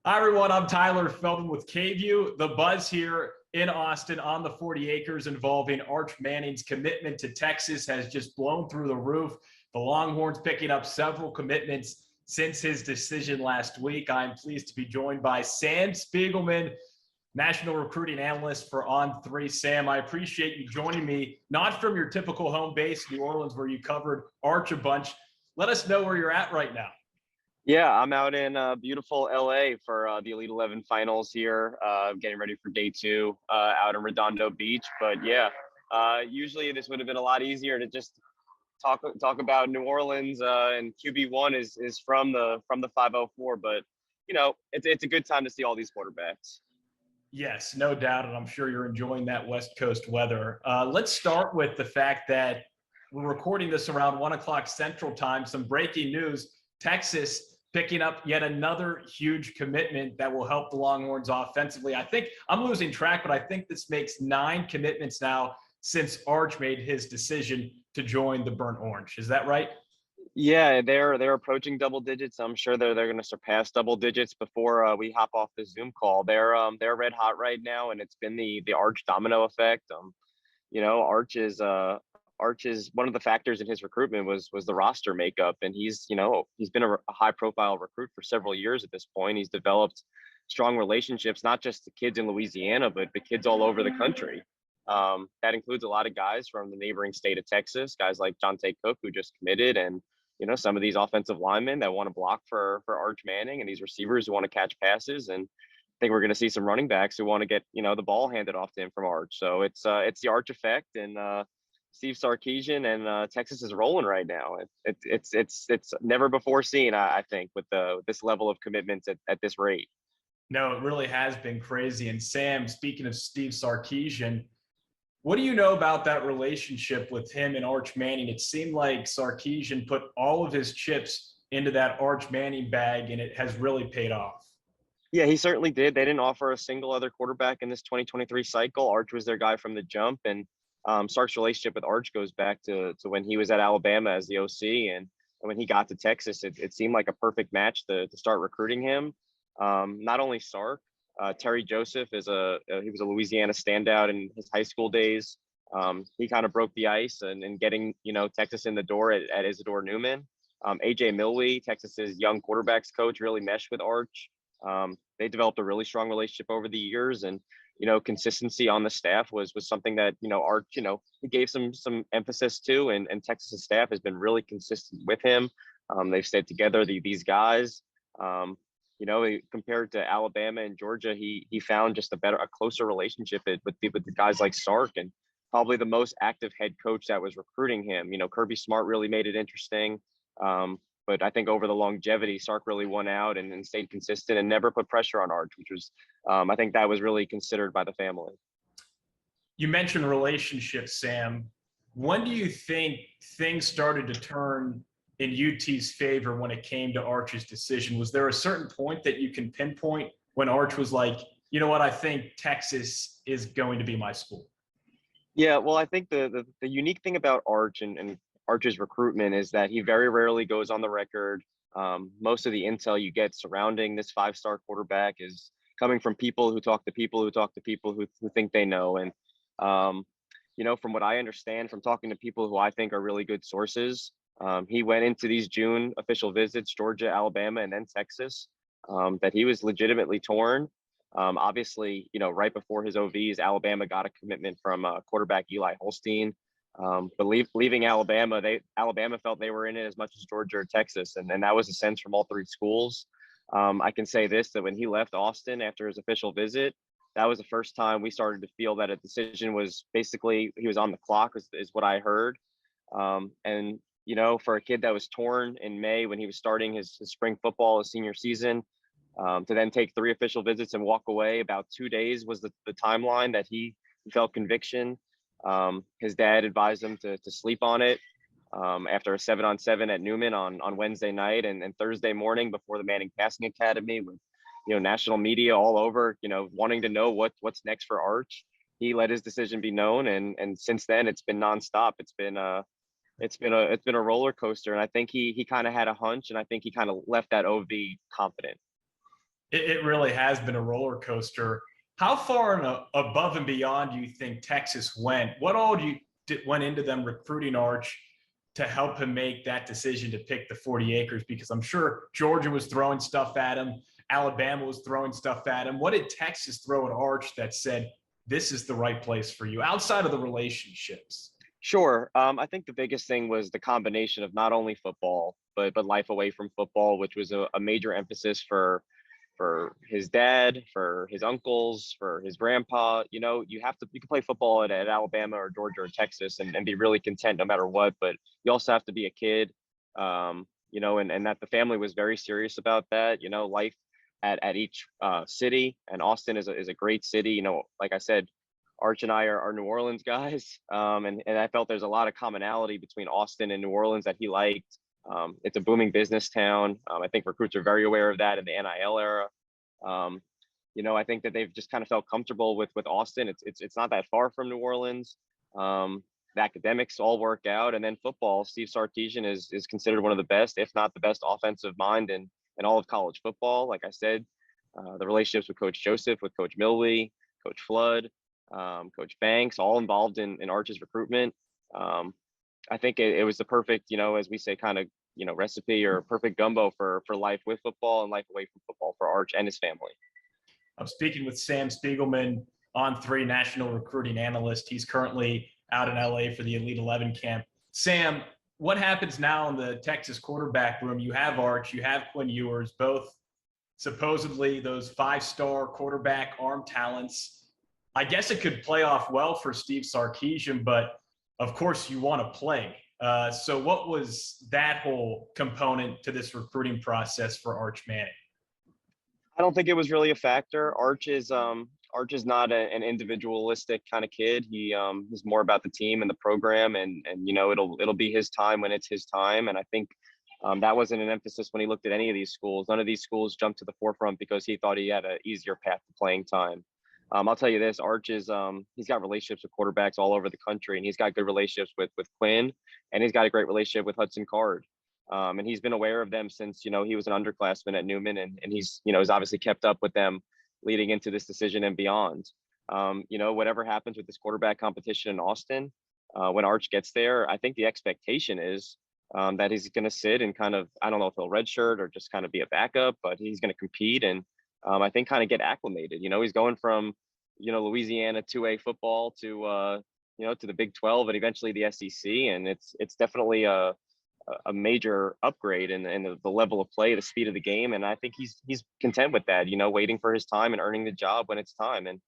Hi, everyone. I'm Tyler Feldman with KVUE. The buzz here in Austin on the 40 acres involving Arch Manning's commitment to Texas has just blown through the roof. The Longhorns picking up several commitments since his decision last week. I'm pleased to be joined by Sam Spiegelman, national recruiting analyst for On3. Sam, I appreciate you joining me, not from your typical home base, New Orleans, where you covered Arch a bunch. Let us know where you're at right now. Yeah, I'm out in beautiful LA for the Elite 11 finals here, getting ready for day two out in Redondo Beach. But yeah, usually this would have been a lot easier to just talk about New Orleans, and QB1 is from the 504. But you know, it's a good time to see all these quarterbacks. Yes, no doubt, and I'm sure you're enjoying that West Coast weather. Let's start with the fact that we're recording this around 1 o'clock Central Time. Some breaking news: Texas picking up yet another huge commitment that will help the Longhorns offensively. I think I'm losing track, but I think this makes 9 commitments now since Arch made his decision to join the Burnt Orange. Is that right? Yeah, they're approaching double digits. I'm sure they're going to surpass double digits before we hop off the Zoom call. They're red hot right now, and it's been the Arch domino effect. You know, Arch is one of the factors in his recruitment was the roster makeup, and he's been a high profile recruit for several years at this point. He's developed strong relationships, not just the kids in Louisiana, but the kids all over the country. That includes a lot of guys from the neighboring state of Texas, guys like Jonte Cook, who just committed, and some of these offensive linemen that want to block for Arch Manning, and these receivers who want to catch passes, and I think we're going to see some running backs who want to get the ball handed off to him from Arch. So it's the Arch effect, and Steve Sarkisian and Texas is rolling right now. It's never before seen, I think, with this level of commitments at this rate. No, it really has been crazy. And Sam, speaking of Steve Sarkisian, what do you know about that relationship with him and Arch Manning? It seemed like Sarkisian put all of his chips into that Arch Manning bag, and it has really paid off. Yeah, he certainly did. They didn't offer a single other quarterback in this 2023 cycle. Arch was their guy from the jump, and Sark's relationship with Arch goes back to when he was at Alabama as the OC, and when he got to Texas, it seemed like a perfect match to start recruiting him. Not only Sark, Terry Joseph he was a Louisiana standout in his high school days. He kind of broke the ice and getting Texas in the door at Isidore Newman. AJ Milwee, Texas's young quarterbacks coach, really meshed with Arch. They developed a really strong relationship over the years, and consistency on the staff was something that Arch he gave some emphasis to, and Texas's staff has been really consistent with him. They've stayed together. These guys. Compared to Alabama and Georgia, he found just a closer relationship with the guys like Sark, and probably the most active head coach that was recruiting him. Kirby Smart really made it interesting. But I think over the longevity, Sark really won out and stayed consistent and never put pressure on Arch, which was, I think that was really considered by the family. You mentioned relationships, Sam. When do you think things started to turn in UT's favor when it came to Arch's decision? Was there a certain point that you can pinpoint when Arch was like, you know what, I think Texas is going to be my school? Yeah, well, I think the unique thing about Arch and Arch's recruitment is that he very rarely goes on the record. Most of the intel you get surrounding this 5-star quarterback is coming from people who talk to people who talk to people who think they know. And, from what I understand from talking to people who I think are really good sources, he went into these June official visits, Georgia, Alabama, and then Texas, that he was legitimately torn. Obviously, right before his OVs, Alabama got a commitment from quarterback Eli Holstein. But leaving Alabama, Alabama felt they were in it as much as Georgia or Texas, and that was a sense from all 3 schools. I can say this, that when he left Austin after his official visit, that was the first time we started to feel that a decision was basically, he was on the clock, is what I heard. And for a kid that was torn in May when he was starting his spring football, his senior season, to then take 3 official visits and walk away, about 2 days was the timeline that he felt conviction. His dad advised him to sleep on it after a 7-on-7 at Newman on Wednesday night, and Thursday morning before the Manning Passing Academy, with national media all over wanting to know what's next for Arch. He let his decision be known, and since then it's been nonstop. It's been a roller coaster, and I think he kind of had a hunch, and I think he kind of left that OV confident. It really has been a roller coaster. How far above and beyond do you think Texas went? What all went into them recruiting Arch to help him make that decision to pick the 40 acres? Because I'm sure Georgia was throwing stuff at him. Alabama was throwing stuff at him. What did Texas throw at Arch that said, this is the right place for you outside of the relationships? Sure. I think the biggest thing was the combination of not only football, but life away from football, which was a major emphasis for his dad, for his uncles, for his grandpa. You can play football at Alabama or Georgia or Texas and be really content no matter what, but you also have to be a kid. And that the family was very serious about that. Life at each city, and Austin is a great city. Like I said, Arch and I are New Orleans guys, and I felt there's a lot of commonality between Austin and New Orleans that he liked. It's a booming business town. I think recruits are very aware of that in the NIL era. I think that they've just kind of felt comfortable with Austin. It's not that far from New Orleans. The academics all work out, and then football. Steve Sarkisian is considered one of the best, if not the best, offensive mind in all of college football. Like I said, the relationships with Coach Joseph, with Coach Milwee, Coach Flood, Coach Banks, all involved in Arch's recruitment. I think it was the perfect, as we say, kind of, recipe or perfect gumbo for life with football and life away from football for Arch and his family. I'm speaking with Sam Spiegelman, On3 national recruiting analyst. He's currently out in LA for the Elite 11 camp. Sam, what happens now in the Texas quarterback room? You have Arch, you have Quinn Ewers, both supposedly those 5-star quarterback arm talents. I guess it could play off well for Steve Sarkisian, but of course you want to play. So what was that whole component to this recruiting process for Arch Manning? I don't think it was really a factor. Arch is not an individualistic kind of kid. He is more about the team and the program, and it'll be his time when it's his time. And I think that wasn't an emphasis when he looked at any of these schools. None of these schools jumped to the forefront because he thought he had an easier path to playing time. I'll tell you this, Arch is he's got relationships with quarterbacks all over the country, and he's got good relationships with Quinn, and he's got a great relationship with Hudson Card. And he's been aware of them since, he was an underclassman at Newman, and he's, has obviously kept up with them leading into this decision and beyond. Whatever happens with this quarterback competition in Austin, when Arch gets there, I think the expectation is that he's going to sit and kind of, I don't know if he'll redshirt or just kind of be a backup, but he's going to compete and I think kind of get acclimated. He's going from, Louisiana 2A football to, to the Big 12 and eventually the SEC. And it's definitely a major upgrade in the level of play, the speed of the game. And I think he's content with that, waiting for his time and earning the job when it's time. And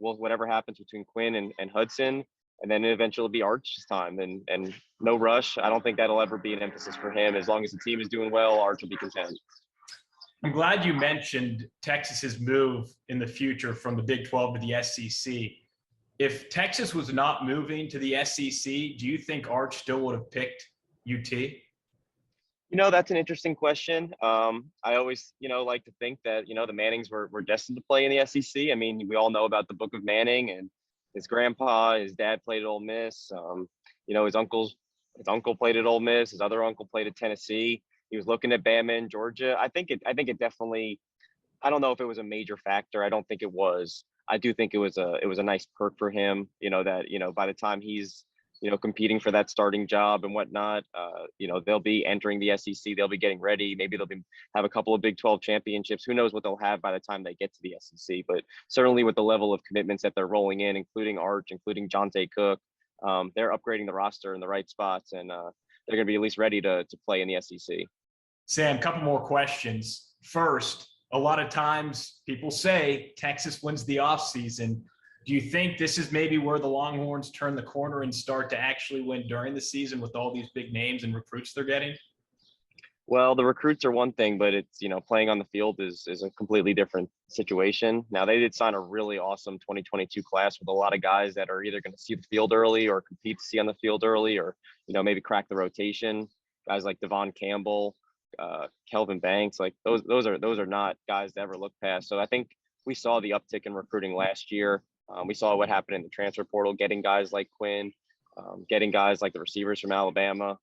whatever happens between Quinn and Hudson, and then eventually it'll be Arch's time and no rush. I don't think that'll ever be an emphasis for him. As long as the team is doing well, Arch will be content. I'm glad you mentioned Texas's move in the future from the Big 12 to the SEC. If Texas was not moving to the SEC, do you think Arch still would have picked UT? That's an interesting question. I always, like to think that, the Mannings were destined to play in the SEC. I mean, we all know about the Book of Manning and his grandpa, his dad played at Ole Miss. His uncle played at Ole Miss. His other uncle played at Tennessee. He was looking at Bama in Georgia. I think it definitely, I don't know if it was a major factor. I don't think it was. I do think it was a nice perk for him, that, by the time he's, competing for that starting job and whatnot, they'll be entering the SEC. They'll be getting ready. Maybe they'll have a couple of Big 12 championships. Who knows what they'll have by the time they get to the SEC, but certainly with the level of commitments that they're rolling in, including Arch, including Jonte Cook, they're upgrading the roster in the right spots, and they're going to be at least ready to play in the SEC. Sam, a couple more questions. First, a lot of times people say Texas wins the offseason. Do you think this is maybe where the Longhorns turn the corner and start to actually win during the season with all these big names and recruits they're getting? Well, the recruits are one thing, but it's, playing on the field is a completely different situation. Now, they did sign a really awesome 2022 class with a lot of guys that are either going to see the field early or compete to see on the field early, or, maybe crack the rotation. Guys like Devon Campbell, Kelvin Banks, like those are not guys to ever look past. So I think we saw the uptick in recruiting last year. We saw what happened in the transfer portal, getting guys like Quinn, getting guys like the receivers from Alabama.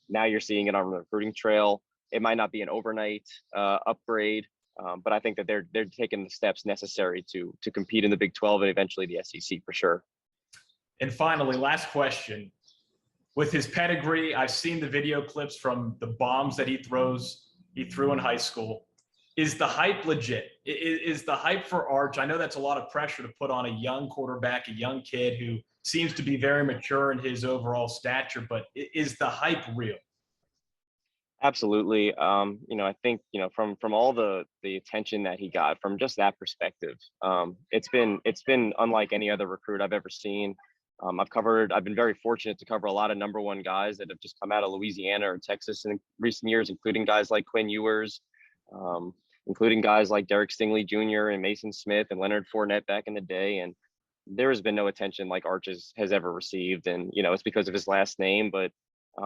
Now you're seeing it on the recruiting trail. It might not be an overnight upgrade, But I think that they're taking the steps necessary to compete in the Big 12 and eventually the SEC for sure. And finally, last question. With his pedigree, I've seen the video clips from the bombs that he threw in high school. Is the hype legit? Is the hype for Arch? I know that's a lot of pressure to put on a young quarterback, a young kid who seems to be very mature in his overall stature, but is the hype real? Absolutely. I think, from all the attention that he got from just that perspective, it's been unlike any other recruit I've ever seen. I've been very fortunate to cover a lot of number one guys that have just come out of Louisiana or Texas in recent years, including guys like Quinn Ewers, including guys like Derek Stingley Jr. and Mason Smith and Leonard Fournette back in the day. And there has been no attention like Arch has ever received. And, it's because of his last name, but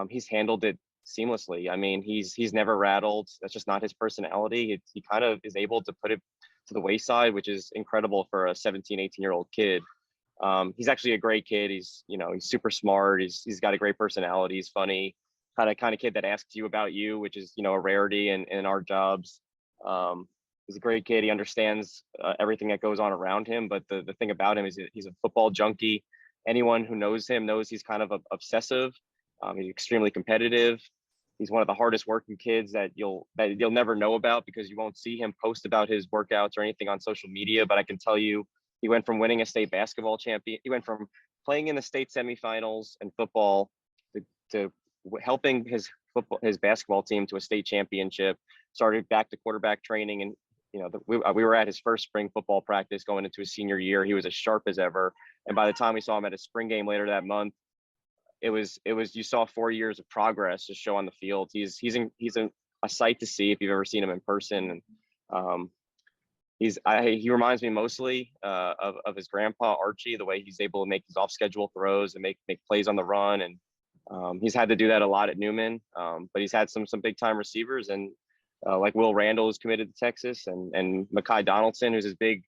he's handled it seamlessly. I mean, he's never rattled. That's just not his personality. He kind of is able to put it to the wayside, which is incredible for a 17, 18-year-old kid. He's actually a great kid. He's super smart. He's got a great personality. He's funny, kind of kid that asks you about you, which is, a rarity in our jobs. He's a great kid. He understands everything that goes on around him. But the thing about him is he's a football junkie. Anyone who knows him knows he's kind of obsessive. He's extremely competitive. He's one of the hardest working kids that you'll never know about because you won't see him post about his workouts or anything on social media. But I can tell you, he went from winning a state basketball champion. He went from playing in the state semifinals in football to helping his basketball team to a state championship. Started back to quarterback training, and we were at his first spring football practice going into his senior year. He was as sharp as ever, and by the time we saw him at a spring game later that month, it was you saw 4 years of progress just show on the field. He's a sight to see if you've ever seen him in person. And he reminds me mostly of his grandpa Archie, the way he's able to make these off schedule throws and make plays on the run. And he's had to do that a lot at Newman, but he's had some big time receivers, and like Will Randall is committed to Texas, and Mekhi Donaldson, who's his big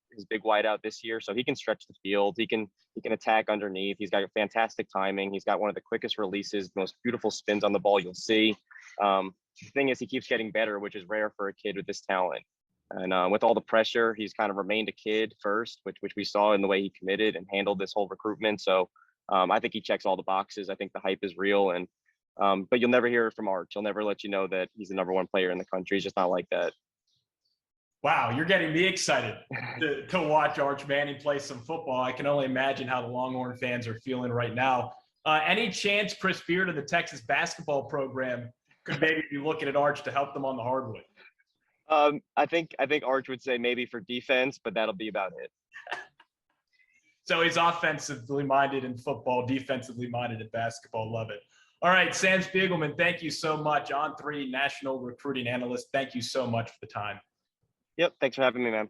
wideout this year. So he can stretch the field. He can attack underneath. He's got fantastic timing. He's got one of the quickest releases, the most beautiful spins on the ball you'll see. The thing is, he keeps getting better, which is rare for a kid with this talent. And with all the pressure, he's kind of remained a kid first, which we saw in the way he committed and handled this whole recruitment. So I think he checks all the boxes. I think the hype is real, and but you'll never hear it from Arch. He'll never let you know that he's the number one player in the country. He's just not like that. Wow, you're getting me excited to watch Arch Manning play some football. I can only imagine how the Longhorn fans are feeling right now. Any chance Chris Beard of the Texas basketball program could maybe be looking at Arch to help them on the hardwood? I think Arch would say maybe for defense, but that'll be about it. So he's offensively minded in football, defensively minded in basketball. Love it. All right, Sam Spiegelman, thank you so much. On3 national recruiting analyst. Thank you so much for the time. Yep. Thanks for having me, man.